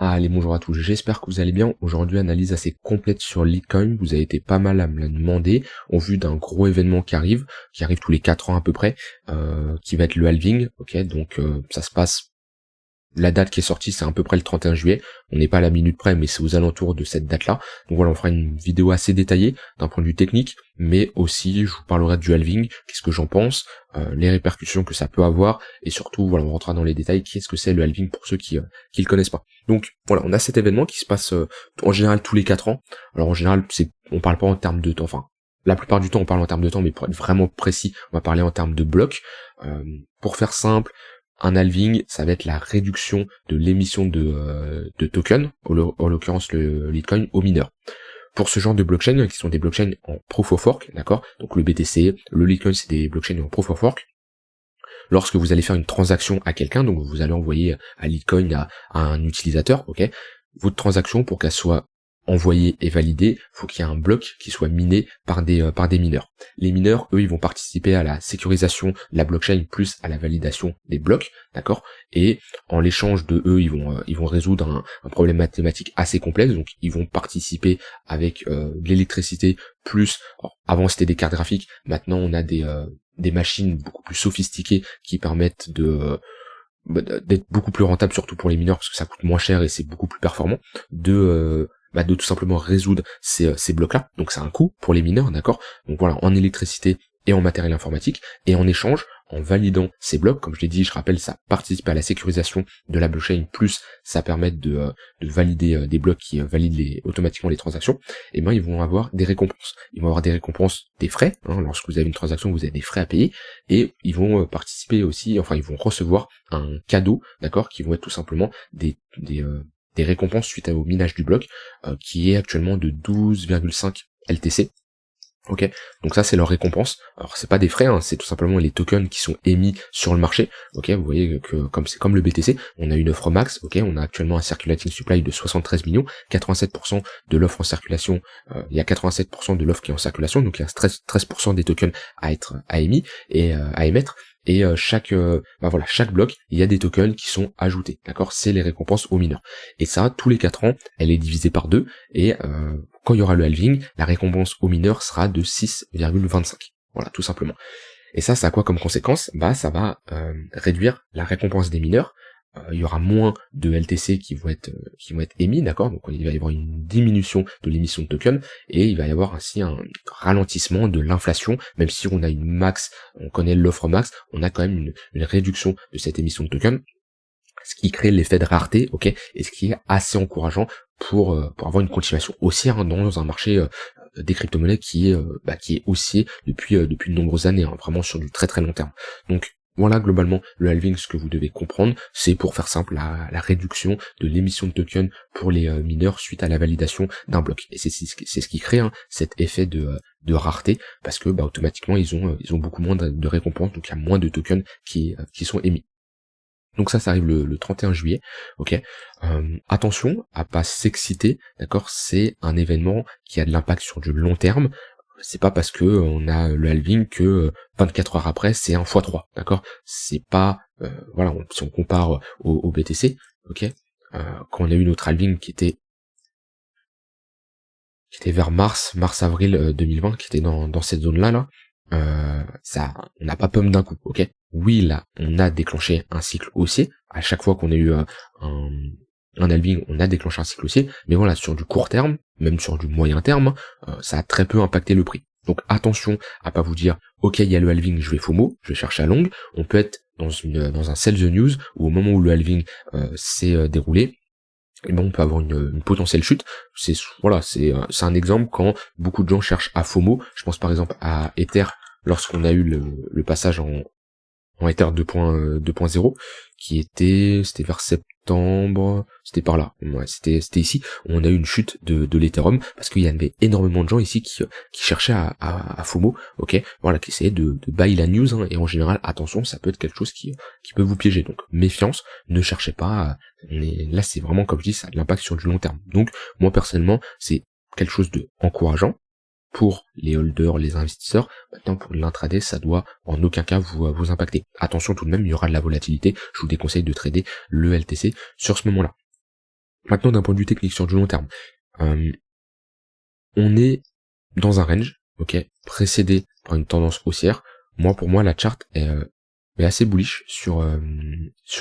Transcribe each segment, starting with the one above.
Allez, bonjour à tous, j'espère que vous allez bien. Aujourd'hui, analyse assez complète sur Litecoin. Vous avez été pas mal à me la demander, en vue d'un gros événement qui arrive tous les 4 ans à peu près, qui va être le halving. Ok, donc ça se passe. La date qui est sortie, c'est à peu près le 31 juillet. On n'est pas à la minute près, mais c'est aux alentours de cette date-là. Donc voilà, on fera une vidéo assez détaillée d'un point de vue technique, mais aussi je vous parlerai du halving, qu'est-ce que j'en pense, les répercussions que ça peut avoir, et surtout, voilà, on rentrera dans les détails, qu'est-ce que c'est le halving pour ceux qui le connaissent pas. Donc voilà, on a cet événement qui se passe en général tous les 4 ans. Alors en général, on parle pas en termes de temps, enfin, la plupart du temps on parle en termes de temps, mais pour être vraiment précis, on va parler en termes de blocs. Pour faire simple, un halving, ça va être la réduction de l'émission de tokens, en l'occurrence le Litecoin, aux mineurs. Pour ce genre de blockchain, qui sont des blockchains en proof of work, d'accord, donc le BTC, le Litecoin, c'est des blockchains en proof of work. Lorsque vous allez faire une transaction à quelqu'un, donc vous allez envoyer un Litecoin à un utilisateur, ok, votre transaction, pour qu'elle soit envoyé et validé, faut qu'il y ait un bloc qui soit miné par des mineurs. Les mineurs, eux, ils vont participer à la sécurisation de la blockchain plus à la validation des blocs, d'accord. Et en l'échange de eux, ils vont résoudre un problème mathématique assez complexe. Donc, ils vont participer avec de l'électricité plus. Alors, avant, c'était des cartes graphiques. Maintenant, on a des machines beaucoup plus sophistiquées qui permettent d'être beaucoup plus rentable, surtout pour les mineurs, parce que ça coûte moins cher et c'est beaucoup plus performant, de tout simplement résoudre ces blocs-là. Donc c'est un coût pour les mineurs, d'accord. Donc voilà, en électricité et en matériel informatique, et en échange, en validant ces blocs, comme je l'ai dit, je rappelle, ça participe à la sécurisation de la blockchain, plus ça permet de valider des blocs qui valident automatiquement les transactions, et ben ils vont avoir des récompenses. Ils vont avoir des récompenses des frais, hein, lorsque vous avez une transaction, vous avez des frais à payer, et ils vont participer aussi, enfin ils vont recevoir un cadeau, d'accord, qui vont être tout simplement des récompenses suite au minage du bloc, qui est actuellement de 12,5 LTC. Ok, donc ça c'est leur récompense. Alors c'est pas des frais, hein, c'est tout simplement les tokens qui sont émis sur le marché. Ok, vous voyez que c'est comme le BTC, on a une offre max. Ok, on a actuellement un circulating supply de 73 millions, 87% de l'offre en circulation. Il y a 87% de l'offre qui est en circulation, donc il y a 13% des tokens à émis et à émettre. Et chaque bloc, il y a des tokens qui sont ajoutés, d'accord. C'est les récompenses aux mineurs. Et ça, tous les 4 ans, elle est divisée par 2, et quand il y aura le halving, la récompense aux mineurs sera de 6,25. Voilà, tout simplement. Et ça a quoi comme conséquence ? Ça va réduire la récompense des mineurs. Il y aura moins de LTC qui vont être émis, d'accord. Donc il va y avoir une diminution de l'émission de tokens, et il va y avoir ainsi un ralentissement de l'inflation. Même si on a une max, on connaît l'offre max, on a quand même une réduction de cette émission de tokens, ce qui crée l'effet de rareté, ok, et ce qui est assez encourageant pour avoir une continuation haussière, hein, dans un marché des crypto-monnaies qui est haussier depuis de nombreuses années, hein, vraiment sur du très très long terme. Donc voilà, globalement, le halving, ce que vous devez comprendre, c'est, pour faire simple, la réduction de l'émission de tokens pour les mineurs suite à la validation d'un bloc. Et c'est ce qui crée, hein, cet effet de rareté, parce que automatiquement ils ont beaucoup moins de récompenses, donc il y a moins de tokens qui sont émis. Donc ça arrive le 31 juillet, ok. Attention à pas s'exciter, d'accord. C'est un événement qui a de l'impact sur du long terme. C'est pas parce que on a le halving que 24 heures après c'est un x3, d'accord. C'est pas si on compare au BTC, ok. Quand on a eu notre halving qui était vers mars-avril 2020, qui était dans cette zone-là, on n'a pas pump d'un coup, ok. Oui, là, on a déclenché un cycle haussier. À chaque fois qu'on a eu un halving, on a déclenché un cycle haussier. Mais voilà, sur du court terme, même sur du moyen terme, ça a très peu impacté le prix. Donc attention à pas vous dire, ok, il y a le halving, je vais FOMO, je vais chercher à long. On peut être dans un sell the news, où au moment où le halving s'est déroulé, et on peut avoir une potentielle chute. C'est un exemple quand beaucoup de gens cherchent à FOMO. Je pense par exemple à Ether, lorsqu'on a eu le passage en Ether 2.0, c'était vers septembre, c'était par là, ouais, c'était ici, on a eu une chute de l'Ethereum, parce qu'il y avait énormément de gens ici qui cherchaient à FOMO, ok, voilà, qui essayaient de buy la news, hein, et en général, attention, ça peut être quelque chose qui peut vous piéger, donc méfiance, ne cherchez pas, là c'est vraiment, comme je dis, ça a de l'impact sur du long terme. Donc moi personnellement, c'est quelque chose de encourageant pour les holders, les investisseurs. Maintenant, pour l'intraday, ça doit en aucun cas vous impacter. Attention tout de même, il y aura de la volatilité. Je vous déconseille de trader le LTC sur ce moment-là. Maintenant, d'un point de vue technique sur du long terme, on est dans un range, ok, précédé par une tendance haussière. Pour moi, la charte est assez bullish sur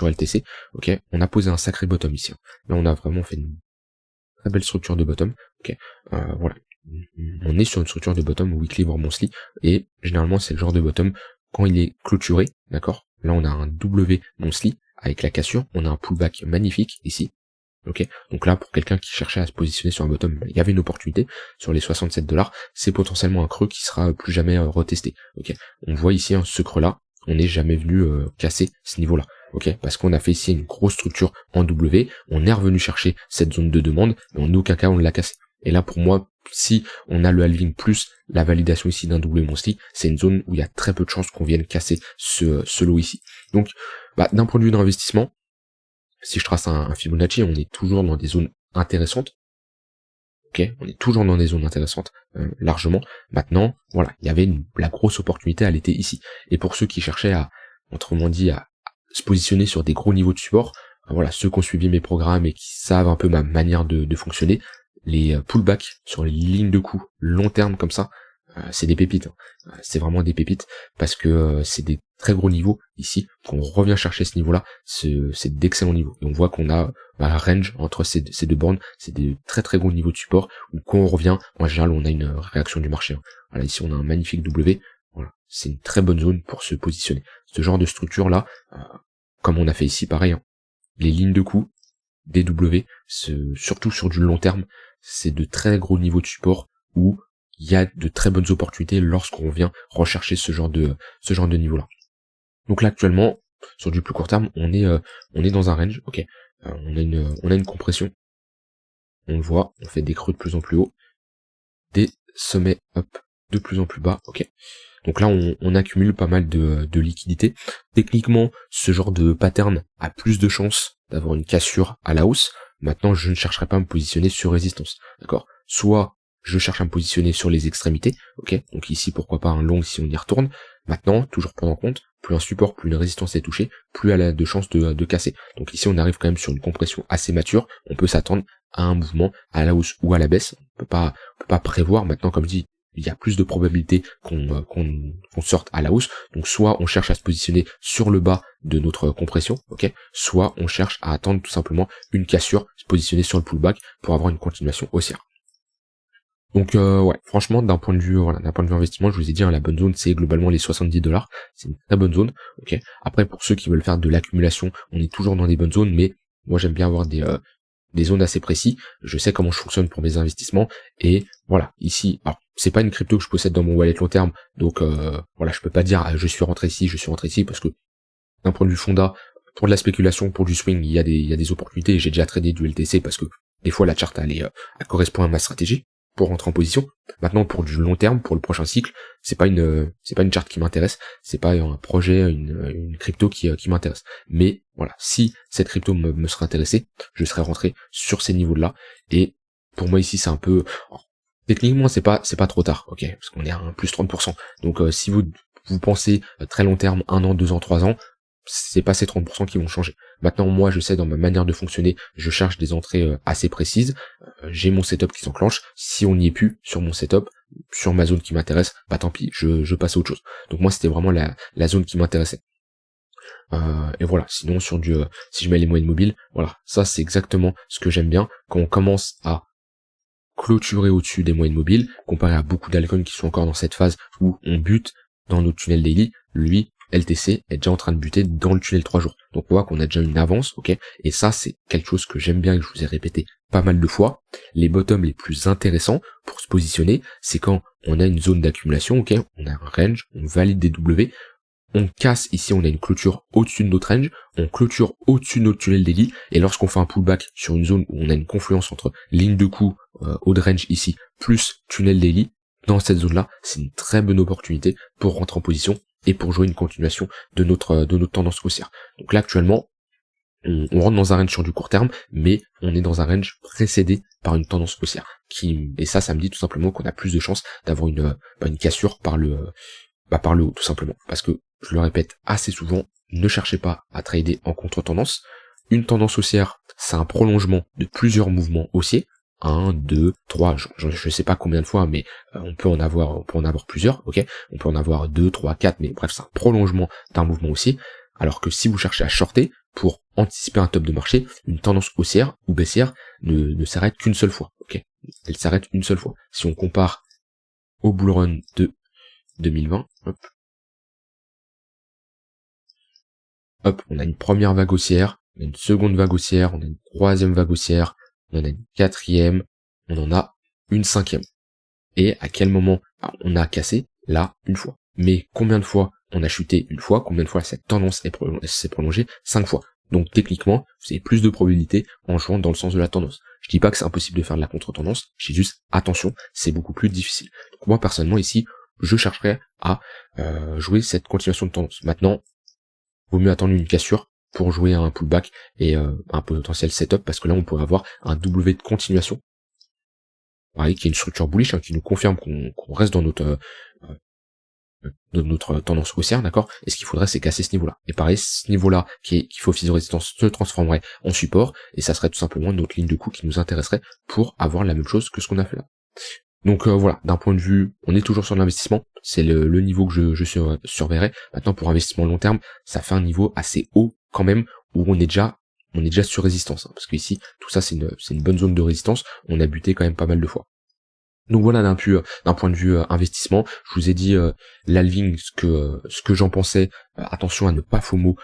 LTC, ok. On a posé un sacré bottom ici. Là, on a vraiment fait une très belle structure de bottom, ok. Voilà, on est sur une structure de bottom weekly voire monthly, et généralement c'est le genre de bottom quand il est clôturé, d'accord. Là, on a un W monthly avec la cassure, on a un pullback magnifique ici. Ok, donc là pour quelqu'un qui cherchait à se positionner sur un bottom, il y avait une opportunité sur les 67 $, c'est potentiellement un creux qui sera plus jamais retesté. Ok, on voit ici ce creux là, on n'est jamais venu casser ce niveau là. Ok, parce qu'on a fait ici une grosse structure en W, on est revenu chercher cette zone de demande, mais en aucun cas on l'a cassé. Et là pour moi, si on a le halving plus la validation ici d'un W monthly, c'est une zone où il y a très peu de chances qu'on vienne casser ce lot ici. Donc d'un point de vue d'investissement, si je trace un Fibonacci, on est toujours dans des zones intéressantes. Ok, on est toujours dans des zones intéressantes, largement. Maintenant, voilà, il y avait la grosse opportunité à l'été ici. Et pour ceux qui cherchaient autrement dit, à se positionner sur des gros niveaux de support, voilà, ceux qui ont suivi mes programmes et qui savent un peu ma manière de fonctionner, les pullbacks sur les lignes de coup long terme comme ça, c'est des pépites. C'est vraiment des pépites parce que c'est des très gros niveaux ici. Quand on revient chercher ce niveau-là, c'est d'excellents niveaux. Et on voit qu'on a un range entre ces deux bornes, c'est des très très gros niveaux de support où quand on revient, en général, on a une réaction du marché. Voilà, ici on a un magnifique W. Voilà, c'est une très bonne zone pour se positionner. Ce genre de structure là, comme on a fait ici, pareil. Les lignes de coup, des W, surtout sur du long terme, c'est de très gros niveaux de support où il y a de très bonnes opportunités lorsqu'on vient rechercher ce genre de niveau-là. Donc là actuellement, sur du plus court terme, on est dans un range, ok. On a une compression. On le voit, on fait des creux de plus en plus haut, des sommets up de plus en plus bas, ok. Donc là on accumule pas mal de liquidités. Techniquement, ce genre de pattern a plus de chances d'avoir une cassure à la hausse. Maintenant, je ne chercherai pas à me positionner sur résistance, d'accord. Soit je cherche à me positionner sur les extrémités, ok, donc ici pourquoi pas un long si on y retourne. Maintenant, toujours prendre en compte, plus un support, plus une résistance est touchée, plus elle a de chances de casser. Donc ici on arrive quand même sur une compression assez mature, on peut s'attendre à un mouvement à la hausse ou à la baisse, on peut pas prévoir. Maintenant, comme je dis, il y a plus de probabilité qu'on sorte à la hausse, donc soit on cherche à se positionner sur le bas de notre compression, ok, soit on cherche à attendre tout simplement une cassure, se positionner sur le pullback pour avoir une continuation haussière. Donc ouais, franchement, d'un point de vue investissement, je vous ai dit, la bonne zone c'est globalement les 70 $, c'est une très bonne zone, ok. Après, pour ceux qui veulent faire de l'accumulation, on est toujours dans des bonnes zones, mais moi j'aime bien avoir des zones assez précises. Je sais comment je fonctionne pour mes investissements, et voilà, ici, alors c'est pas une crypto que je possède dans mon wallet long terme, donc voilà, je peux pas dire je suis rentré ici, parce que d'un point de vue fonda, pour de la spéculation, pour du swing, il y a des opportunités. J'ai déjà tradé du LTC parce que des fois la charte elle correspond à ma stratégie pour rentrer en position. Maintenant, pour du long terme, pour le prochain cycle, c'est pas une charte qui m'intéresse, c'est pas un projet, une crypto qui m'intéresse. Mais voilà, si cette crypto me serait intéressée, je serais rentré sur ces niveaux-là. Et pour moi ici, c'est un peu, techniquement, c'est pas trop tard, ok, parce qu'on est à un plus 30%. Donc si vous pensez très long terme, 1 an, 2 ans, 3 ans, c'est pas ces 30% qui vont changer. Maintenant, moi, je sais, dans ma manière de fonctionner, je cherche des entrées assez précises. J'ai mon setup qui s'enclenche. Si on n'y est plus sur mon setup, sur ma zone qui m'intéresse, tant pis, je passe à autre chose. Donc moi, c'était vraiment la zone qui m'intéressait. Et voilà, sinon sur si je mets les moyennes mobiles, voilà, ça c'est exactement ce que j'aime bien. Quand on commence à clôturer au-dessus des moyennes mobiles, comparé à beaucoup d'altcoins qui sont encore dans cette phase où on bute dans notre tunnel daily, lui, LTC est déjà en train de buter dans le tunnel 3 jours. Donc on voit qu'on a déjà une avance, ok. Et ça, c'est quelque chose que j'aime bien et que je vous ai répété pas mal de fois. Les bottoms les plus intéressants pour se positionner, c'est quand on a une zone d'accumulation, ok. On a un range, on valide des W, on casse ici, on a une clôture au-dessus de notre range, on clôture au-dessus de notre tunnel daily, et lorsqu'on fait un pullback sur une zone où on a une confluence entre ligne de coup, haut de range ici, plus tunnel daily, dans cette zone-là, c'est une très bonne opportunité pour rentrer en position et pour jouer une continuation de notre tendance haussière. Donc là actuellement, on rentre dans un range sur du court terme, mais on est dans un range précédé par une tendance haussière. Et ça me dit tout simplement qu'on a plus de chances d'avoir une cassure par le haut, tout simplement. Parce que, je le répète assez souvent, ne cherchez pas à trader en contre-tendance. Une tendance haussière, c'est un prolongement de plusieurs mouvements haussiers. 1, 2, 3, je sais pas combien de fois, mais on peut en avoir plusieurs, ok. On peut en avoir 2, 3, 4, mais bref, c'est un prolongement d'un mouvement haussier. Alors que si vous cherchez à shorter, pour anticiper un top de marché, une tendance haussière ou baissière ne s'arrête qu'une seule fois, ok. Elle s'arrête une seule fois. Si on compare au bull run de 2020, hop, on a une première vague haussière, on a une seconde vague haussière, on a une troisième vague haussière, on en a une quatrième, on en a une cinquième. Et à quel moment on a cassé? Là, une fois. Mais combien de fois on a chuté? Une fois. Combien de fois cette tendance s'est prolongée? 5 fois. Donc techniquement, vous avez plus de probabilité en jouant dans le sens de la tendance. Je dis pas que c'est impossible de faire de la contre-tendance, je dis juste attention, c'est beaucoup plus difficile. Donc moi personnellement ici, je chercherais à jouer cette continuation de tendance. Maintenant, vaut mieux attendre une cassure pour jouer un pullback et un potentiel setup, parce que là on pourrait avoir un W de continuation, pareil, qui est une structure bullish, qui nous confirme qu'on reste dans notre tendance haussière, d'accord. Et ce qu'il faudrait, c'est casser ce niveau-là. Et pareil, ce niveau-là qui fait office de résistance se transformerait en support, et ça serait tout simplement notre ligne de coup qui nous intéresserait pour avoir la même chose que ce qu'on a fait là. Donc voilà, d'un point de vue, on est toujours sur l'investissement, c'est le niveau que je surveillerai. Maintenant, pour investissement long terme, ça fait un niveau assez haut quand même, où on est déjà sur résistance, parce qu'ici, tout ça c'est une bonne zone de résistance, on a buté quand même pas mal de fois. Donc voilà, d'un point de vue investissement, je vous ai dit l'halving, ce que j'en pensais. Attention à ne pas FOMO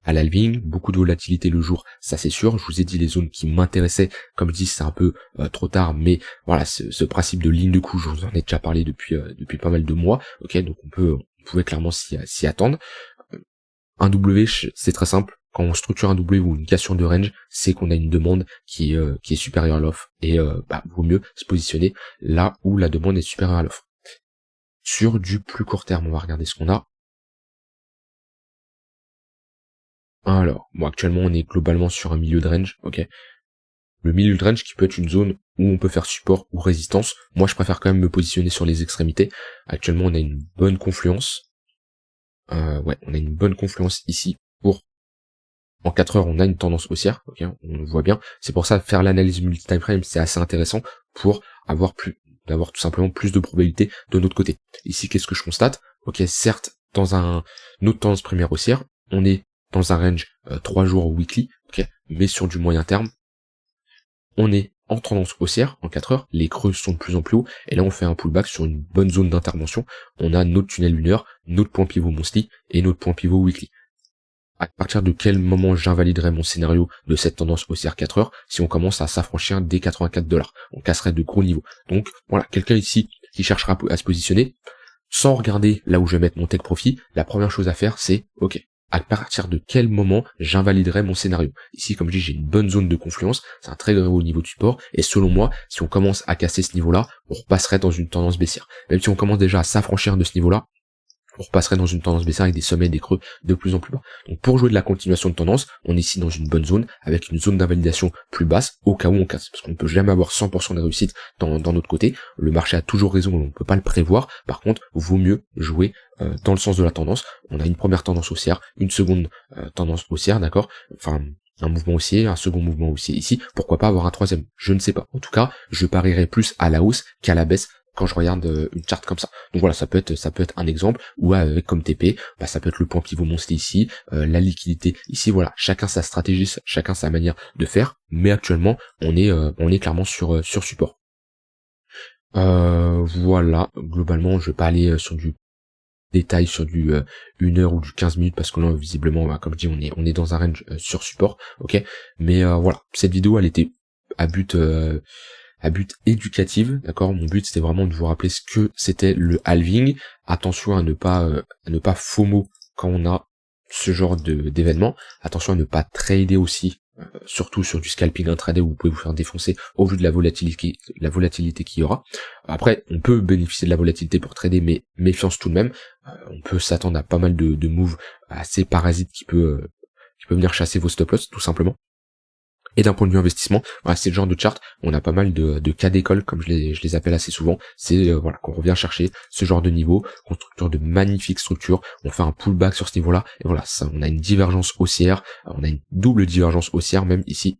à l'halving, beaucoup de volatilité le jour, ça c'est sûr. Je vous ai dit les zones qui m'intéressaient, comme je dis c'est un peu trop tard, mais voilà, ce principe de ligne de coup, je vous en ai déjà parlé depuis pas mal de mois, ok. Donc on pouvait clairement s'y attendre. Un W, c'est très simple. Quand on structure un W ou une cassure de range, c'est qu'on a une demande qui est supérieure à l'offre, et vaut mieux se positionner là où la demande est supérieure à l'offre. Sur du plus court terme, on va regarder ce qu'on a. Alors, bon, actuellement on est globalement sur un milieu de range, ok. Le milieu de range qui peut être une zone où on peut faire support ou résistance. Moi je préfère quand même me positionner sur les extrémités. Actuellement on a une bonne confluence. On a une bonne confluence ici pour... En 4 heures, on a une tendance haussière, ok, on le voit bien. C'est pour ça, faire l'analyse multi-time frame, c'est assez intéressant pour d'avoir tout simplement plus de probabilité de notre côté. Ici, qu'est-ce que je constate? Ok, certes, dans une autre tendance première haussière, on est dans un range 3 jours weekly, ok, mais sur du moyen terme, on est en tendance haussière en 4 heures, les creux sont de plus en plus hauts, et là on fait un pullback sur une bonne zone d'intervention. On a notre tunnel lunaire, notre point pivot monthly et notre point pivot weekly. À partir de quel moment j'invaliderai mon scénario de cette tendance haussière 4 heures? Si on commence à s'affranchir des $84, on casserait de gros niveaux. Donc voilà, quelqu'un ici qui cherchera à se positionner, sans regarder là où je vais mettre mon take profit, la première chose à faire c'est, ok, à partir de quel moment j'invaliderai mon scénario? Ici, comme je dis, j'ai une bonne zone de confluence, c'est un très gros niveau de support, et selon moi, si on commence à casser ce niveau-là, on repasserait dans une tendance baissière. Même si on commence déjà à s'affranchir de ce niveau-là, on repasserait dans une tendance baissière avec des sommets et des creux de plus en plus bas. Donc pour jouer de la continuation de tendance, on est ici dans une bonne zone, avec une zone d'invalidation plus basse, au cas où on casse. Parce qu'on ne peut jamais avoir 100% de réussite dans notre côté. Le marché a toujours raison, on ne peut pas le prévoir. Par contre, vaut mieux jouer dans le sens de la tendance. On a une première tendance haussière, une seconde tendance haussière, d'accord. Enfin, un mouvement haussier, un second mouvement haussier ici. Pourquoi pas avoir un troisième? Je ne sais pas. En tout cas, je parierais plus à la hausse qu'à la baisse quand je regarde une charte comme ça. Donc voilà, ça peut être un exemple, ou avec comme TP, ça peut être le point pivot monté ici, la liquidité ici, voilà, chacun sa stratégie, chacun sa manière de faire, mais actuellement on est clairement sur support. Voilà, globalement je vais pas aller sur du détail, sur du 1 heure ou du 15 minutes, parce que là visiblement, comme je dis, on est dans un range sur support, ok, mais voilà, cette vidéo elle était à but éducatif, d'accord. Mon but c'était vraiment de vous rappeler ce que c'était le halving. Attention à ne pas FOMO quand on a ce genre d'événement. Attention à ne pas trader aussi, surtout sur du scalping intraday où vous pouvez vous faire défoncer au vu de la volatilité qu'il y aura. Après, on peut bénéficier de la volatilité pour trader, mais méfiance tout de même. On peut s'attendre à pas mal de moves assez parasites qui peut venir chasser vos stop loss tout simplement. Et d'un point de vue investissement, voilà, c'est le genre de chart, on a pas mal de cas d'école, comme je les appelle assez souvent, c'est voilà, qu'on revient chercher ce genre de niveau, on structure de magnifiques structures, on fait un pullback sur ce niveau-là, et voilà, ça, on a une divergence haussière, on a une double divergence haussière même ici.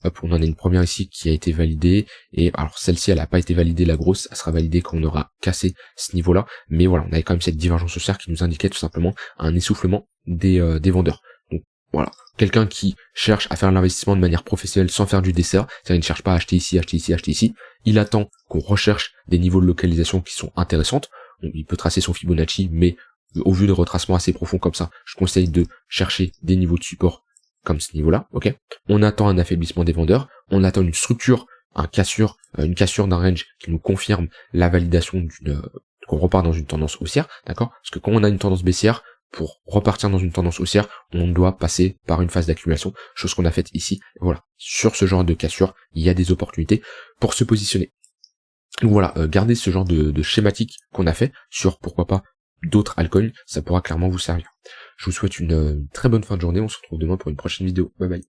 Hop, on en a une première ici qui a été validée, et alors celle-ci elle n'a pas été validée, la grosse, elle sera validée quand on aura cassé ce niveau-là, mais voilà, on avait quand même cette divergence haussière qui nous indiquait tout simplement un essoufflement des vendeurs. Donc voilà, quelqu'un qui cherche à faire l'investissement de manière professionnelle sans faire du dessert, c'est-à-dire il ne cherche pas à acheter ici, acheter ici, acheter ici, il attend qu'on recherche des niveaux de localisation qui sont intéressantes, donc il peut tracer son Fibonacci, mais au vu de retracements assez profonds comme ça, je conseille de chercher des niveaux de support comme ce niveau-là, ok. On attend un affaiblissement des vendeurs, on attend une structure, une cassure d'un range qui nous confirme la validation qu'on repart dans une tendance haussière, d'accord. Parce que quand on a une tendance baissière, pour repartir dans une tendance haussière, on doit passer par une phase d'accumulation, chose qu'on a faite ici. Voilà, sur ce genre de cassure, il y a des opportunités pour se positionner. Donc voilà, gardez ce genre de schématique qu'on a fait sur, pourquoi pas, d'autres altcoins, ça pourra clairement vous servir. Je vous souhaite une très bonne fin de journée, on se retrouve demain pour une prochaine vidéo. Bye bye.